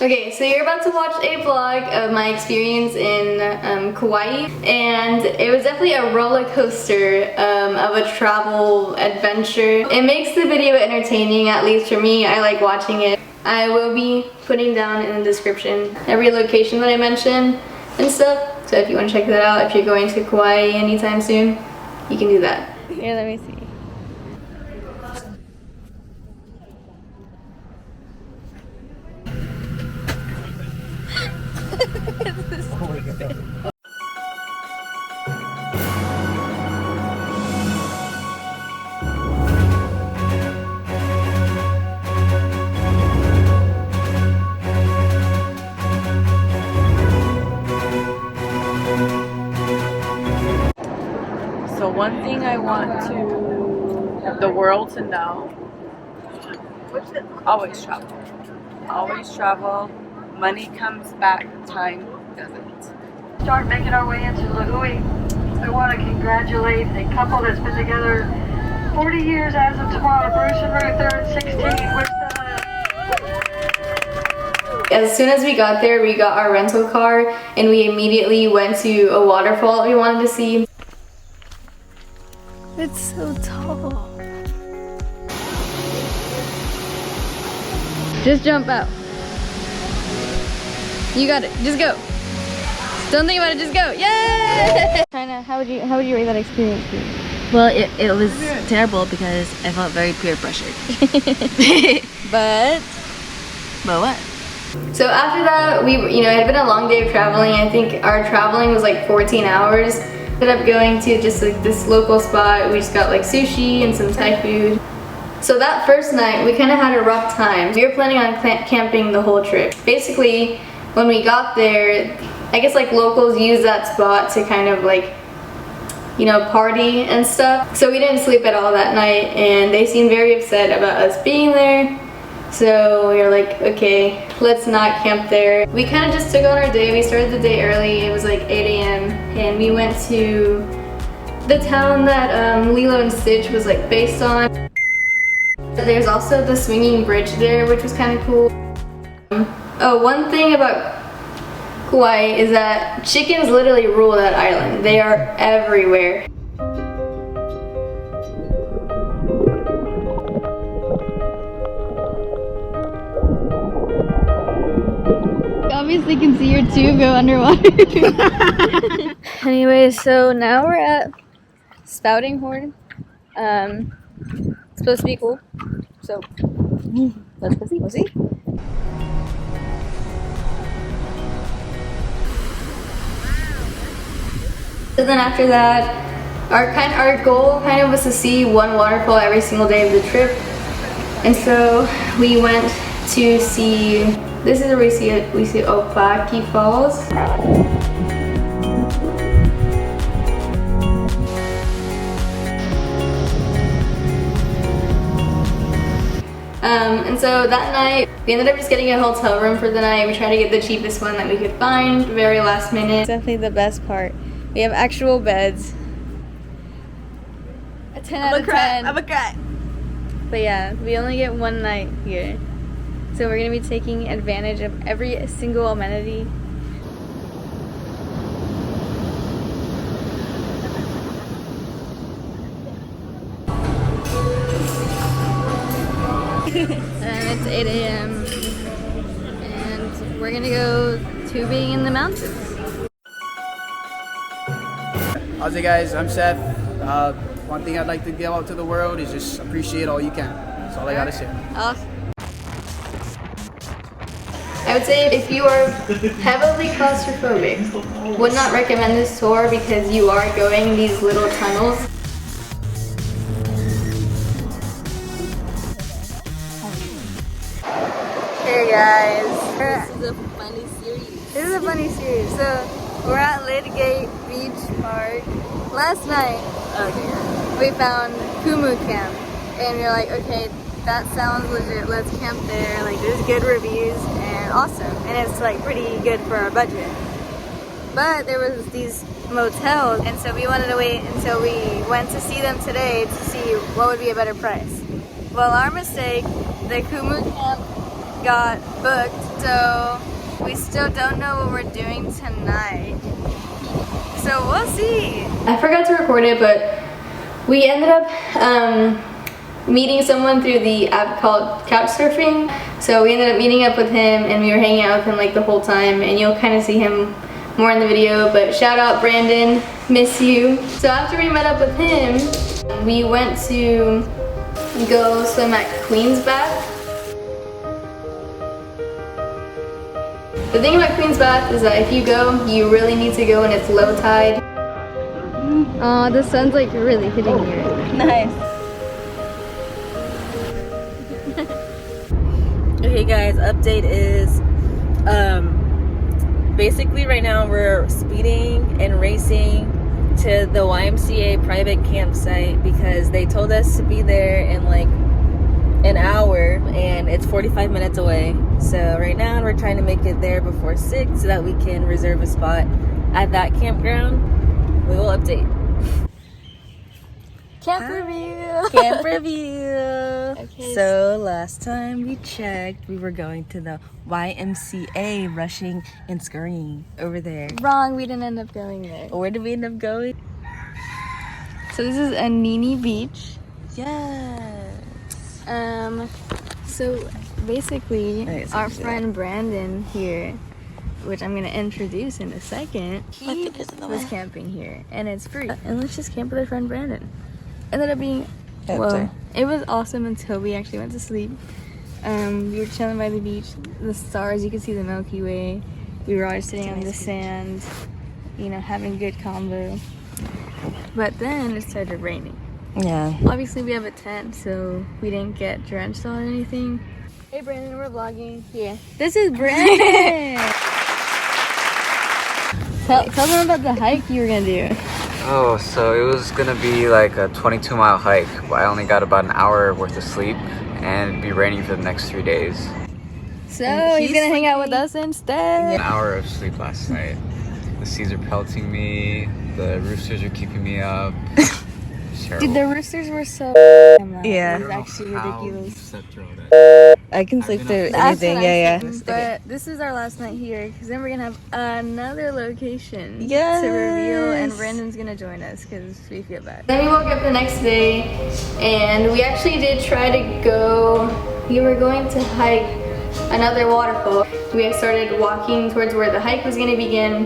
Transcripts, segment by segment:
Okay, so you're about to watch a vlog of my experience in Kauai, and it was definitely a roller coaster of a travel adventure. It makes the video entertaining, at least for me. I like watching it. I will be putting down in the description every location that I mentioned and stuff, so if you want to check that out, if you're going to Kauai anytime soon, you can do that. Here, let me see. So one thing I want the world to know, always travel. Always travel. Money comes back, time doesn't. Start making our way into uluwehi. I want to congratulate a couple that's been together 40 years as of tomorrow, Bruce and Ruth. They're at 16. Wish them As soon as we got there, we got our rental car and we immediately went to a waterfall that we wanted to see. It's so tall. Just jump out. You got it. Just go. Don't think about it. Just go. Yay! China, how would you rate that experience? Well, it was terrible because I felt very peer pressured. But what? so after that, it had been a long day of traveling. I think our traveling was like 14 hours. Ended up going to just like this local spot. We just got like sushi and some Thai food. So that first night, we kind of had a rough time. We were planning on camping the whole trip. Basically, when we got there, I guess like locals use that spot to kind of like, party and stuff. So we didn't sleep at all that night, and they seemed very upset about us being there. So we were like, okay, let's not camp there. We kind of just took on our day. We started the day early. It was like 8 a.m. and we went to the town that Lilo and Stitch was like based on. There's also the swinging bridge there, which was kind of cool. Oh, one thing about Kauai is that chickens literally rule that island. They are everywhere. Obviously can see your tube go underwater. Anyway, so now we're at Spouting Horn. It's supposed to be cool. So let's go see. We'll see. So then after that, our goal kind of was to see one waterfall every single day of the trip. And so we went to see, this is where we see Opaekaa Falls. And so that night, we ended up just getting a hotel room for the night. We tried to get the cheapest one that we could find, very last minute. Definitely the best part. We have actual beds. A 10 out of 10. I'm a cry. But yeah, we only get one night here. So we're gonna be taking advantage of every single amenity. And it's 8 a.m. and we're gonna go tubing in the mountains. How's it, guys? I'm Seth. One thing I'd like to give out to the world is just appreciate all you can. That's all I gotta say. Awesome. I would say if you are heavily claustrophobic, would not recommend this tour because you are going these little tunnels. Hey guys, This is a funny series. this is a funny series. So we're at Lidgate Beach Park. Last night, we found Kumu Camp, and we were like, okay, that sounds legit. Let's camp there. Like, there's good reviews and awesome, and it's like pretty good for our budget. But there was these motels, and so we wanted to wait until we went to see them today to see what would be a better price. Well, our mistake, the Kumu Camp got booked, so we still don't know what we're doing tonight. So we'll see. I forgot to record it, but we ended up meeting someone through the app called Couchsurfing. So we ended up meeting up with him, and we were hanging out with him like the whole time, and you'll kind of see him more in the video, but shout out Brandon, miss you. So after we met up with him, we went to go swim at Queen's Bath. The thing about Queen's Bath is that if you go, you really need to go when it's low tide. Oh, the sun's like really hitting you. Nice. Okay guys, update is basically right now we're speeding and racing to the YMCA private campsite because they told us to be there in like an hour and it's 45 minutes away. So right now we're trying to make it there before 6 so that we can reserve a spot at that campground. We will update. Camp review! Camp review! Okay. So last time we checked, we were going to the YMCA rushing and scurrying over there. Wrong, we didn't end up going there. Where did we end up going? So this is Anini Beach. Yes. So basically, Okay, so our do that. friend Brandon here, which I'm gonna introduce in a second, he was camping here, and it's free. And let's just camp with our friend Brandon. Ended up being, well, it was awesome until we actually went to sleep. We were chilling by the beach, the stars, you could see the Milky Way. We were always sitting on the sand, you know, having good combo. But then it started raining. Yeah. Obviously we have a tent, so we didn't get drenched on anything. Hey Brandon, we're vlogging. Yeah. This is Brandon! Tell them about the hike you were gonna do. Oh, so it was gonna be like a 22-mile hike, but I only got about an hour worth of sleep, and it'd be raining for the next 3 days. So he's gonna hang out with us instead. An hour of sleep last night. The seas are pelting me, the roosters are keeping me up. Dude, the roosters were so Yeah. It was actually ridiculous. I can sleep through That's anything, what I yeah. said. But this is our last night here, because then we're gonna have another location Yes. to reveal, and Brandon's gonna join us because we feel bad. Then we woke up the next day, and we actually did try to go. We were going to hike another waterfall. We started walking towards where the hike was gonna begin,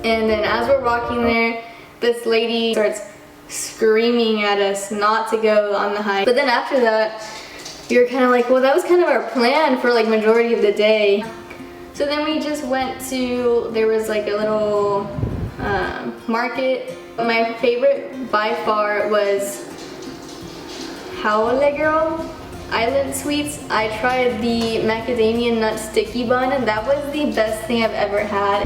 and then as we're walking there, this lady starts screaming at us not to go on the hike. But then after that, we were kind of like, well, that was kind of our plan for like majority of the day. So then we just went to, there was like a little market. My favorite by far was Hale Girl Island Sweets. I tried the macadamia nut sticky bun, and that was the best thing I've ever had.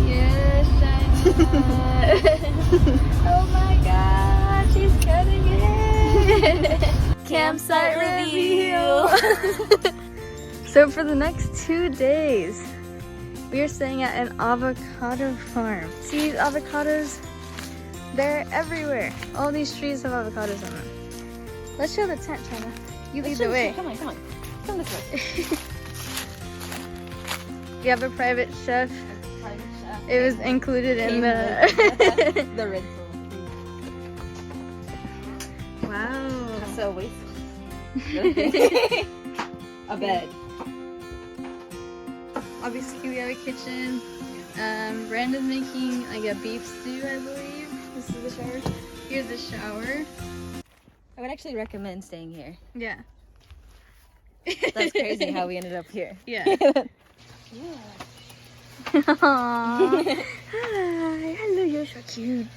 Yes, I oh my god, she's cutting it! Campsite review! So for the next 2 days, we are staying at an avocado farm. See these avocados? They're everywhere. All these trees have avocados on them. Let's show the tent, China. You lead the way. Come on. Come this way. We have a private chef. It was included in the... The red Wow. so wasteful. A bed. Obviously we have a kitchen. Brandon's making like a beef stew, I believe. This is the shower. Here's the shower. I would actually recommend staying here. Yeah. That's crazy how we ended up here. Yeah. Aww. Hi. Hello, you're so cute.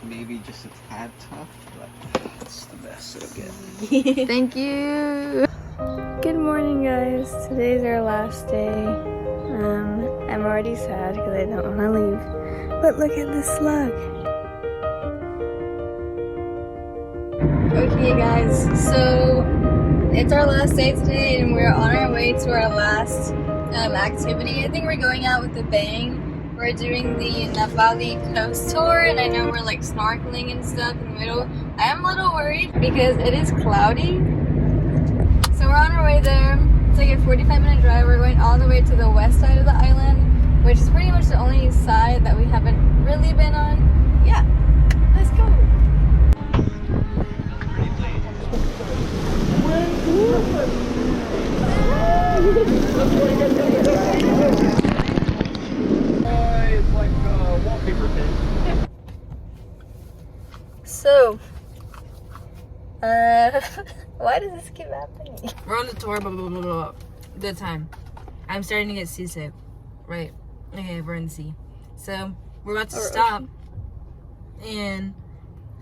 Maybe just a tad tough, but it's the best it'll get. Thank you. Good morning, guys. Today's our last day. I'm already sad because I don't want to leave. But look at this slug. Okay, guys. So it's our last day today, and we're on our way to our last activity. I think we're going out with a bang. We're doing the Pali Coast tour, and I know we're like snorkeling and stuff in the middle. I am a little worried because it is cloudy. So we're on our way there. It's like a 45-minute drive. We're going all the way to the west side of the island, which is pretty much the only side that we haven't really been on. Yeah, let's go. It's like a wallpaper thing. So, why does this keep happening? We're on the tour, blah, blah, blah, blah. Good time. I'm starting to get seasick. Right. Okay, we're in the sea. So, we're about to stop and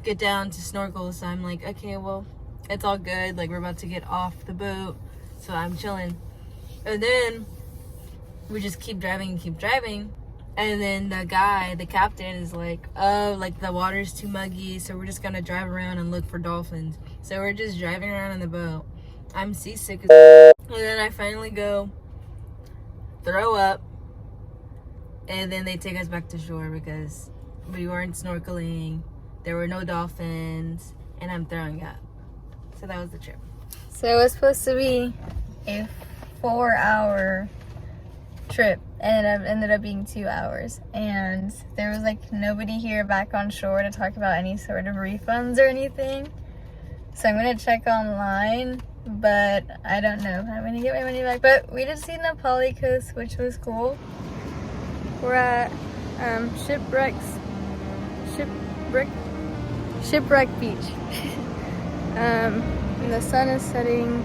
get down to snorkel. So I'm like, okay, well, it's all good. Like, we're about to get off the boat. So I'm chilling. And then we just keep driving and keep driving. And then the guy, the captain, is like, oh, like the water's too muggy, so we're just gonna drive around and look for dolphins. So we're just driving around in the boat. I'm seasick as and then I finally go throw up, and then they take us back to shore because we weren't snorkeling, there were no dolphins, and I'm throwing up. So that was the trip. So it was supposed to be a 4-hour trip, and it ended up being 2 hours, and there was like nobody here back on shore to talk about any sort of refunds or anything. So I'm gonna check online, but I don't know if I'm gonna get my money back. But we did see the Pali Coast, which was cool. We're at Shipwreck Beach. And the sun is setting,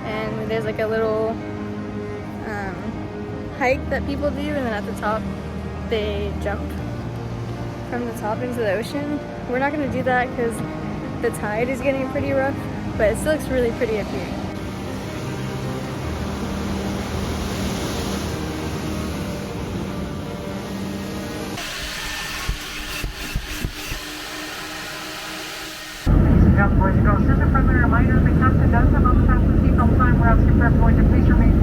and there's like a little hike that people do, and then at the top they jump from the top into the ocean. We're not going to do that because the tide is getting pretty rough, but it still looks really pretty up here. Boys and girls, just a friendly reminder, the captain does have other passengers seats all the time. We're asking for everyone to please remain